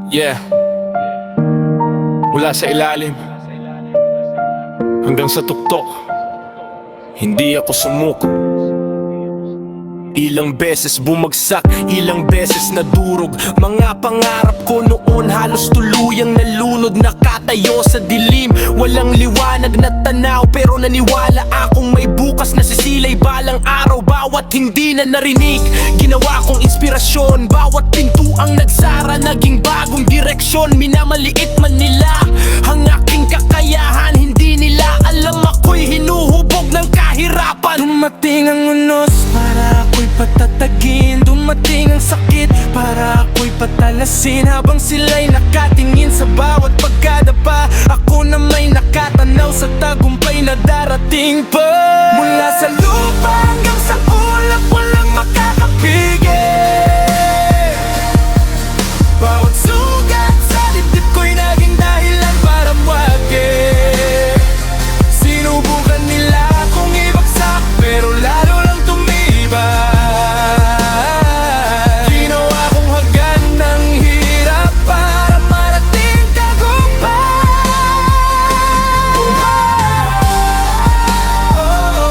Yeah, mula sa ilalim hanggang sa tuktok, hindi ako sumuko. Ilang beses bumagsak, ilang beses nadurog. Mga pangarap ko noon halos tuluyang nalunod. Nakatayo sa dilim, walang liwanag na tanaw, pero naniwala akong may bukas na sisilay balang araw. Bawat hindi na narinig, ginawa kong inspirasyon. Bawat pintuang nagsara, naging bagong direksyon. Minamaliit man nila ang aking kakayahan, hindi nila alam ako'y hinuhubog ng kahirapan. Dumating ang unos para ako'y patatagin, dumating ang sakit para ako'y patalasin. Habang sila'y nakatingin sa bawat pagkadapa, ako na may nakatanaw sa tagumpay na darating pa. Mula sa lupa hanggang sa ulap, walang makakapigil. Bawat sugat sa dibdib ko'y naging dahilan para muwagi. Sinubukan nila akong ibagsak, pero lalo lang tumibay. Ginawa kong hagan ng hirap para marating tagumpay.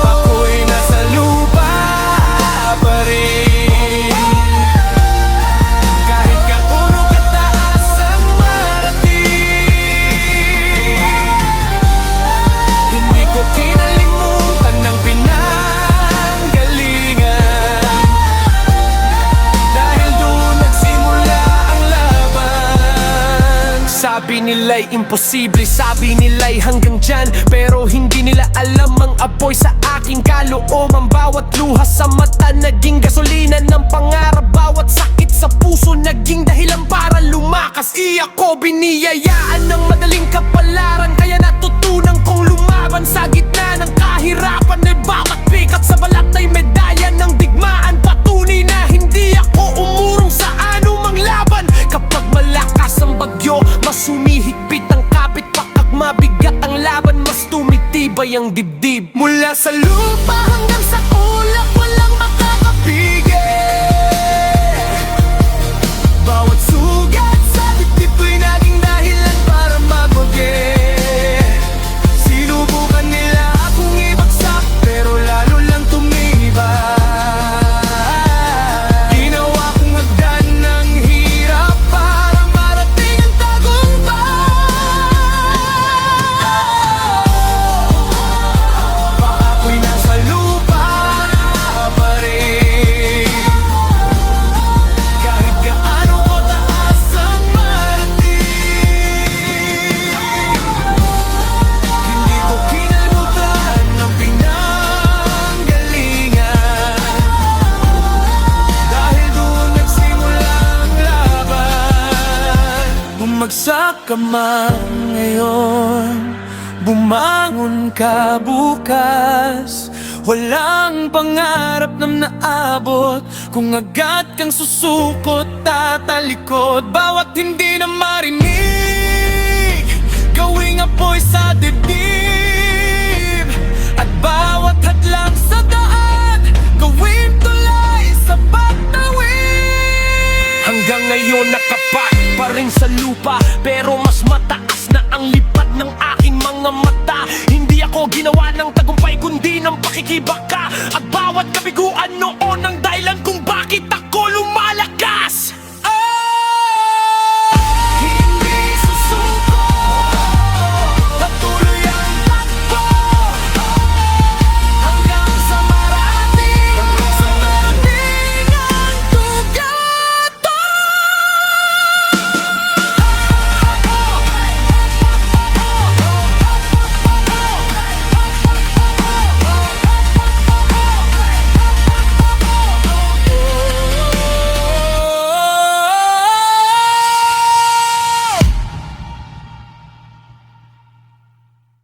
Ako'y nasa lupa pa rin, kahit kapuno kataas ang marating. Hindi ko kinalimutan ng pinanggalingan, dahil doon nagsimula ang laban. Sabi nila'y imposible, sabi nila'y hanggang dyan, pero hindi nila alam ang apoy sa aking kalooban. Bawat luha sa mata naging gasolina ng pangarap. Bawat sakit sa puso naging dahilan para lumakas. Ako biniyayaan ng madaling kapalaran, kaya natutunan kong lumaban sa gitna ng kahirapan. Ay bawat pikat sa balat ay medalya ng digmaan. Patunay na hindi ako umurong sa anumang laban. Kapag malakas ang bagyo, mas humihigpit ang kapit. Pakag mabigat ang laban, mas tumitibay ang dibdib. Mula sa lupa hanggang sa ulap, walang makakapigil. Bawat sugat sa dibdib ko'y naging dahilan para magwagi. Sinubukan nila akong ibagsak, pero lalo lang tumibay. Ginawa kong hagdan ng hirap para marating ang tagumpay. Ako'y nasa lupa pa rin, kahit gaano kataas ang marating. Hindi ko kinalimutan ang pinanggalingan, dahil doon nagsimula ang laban. Bumagsak ka man ngayon, bumangon ka bukas. Walang pangarap na naabot kung agad kang susukot, tatalikod. Bawat hindi na marinig, gawing apoy sa dibdib. At bawat hadlang sa daan, gawing tulay sa pagtawid. Hanggang ngayon nakapat pa rin sa lupa, pero mas mataas na ang lipat ng aking mga mata. Hindi ako ginawa ng tagumpay, kundi ng pakikibaka. At bawat kabiguan noon ang dahilan kung bakit ako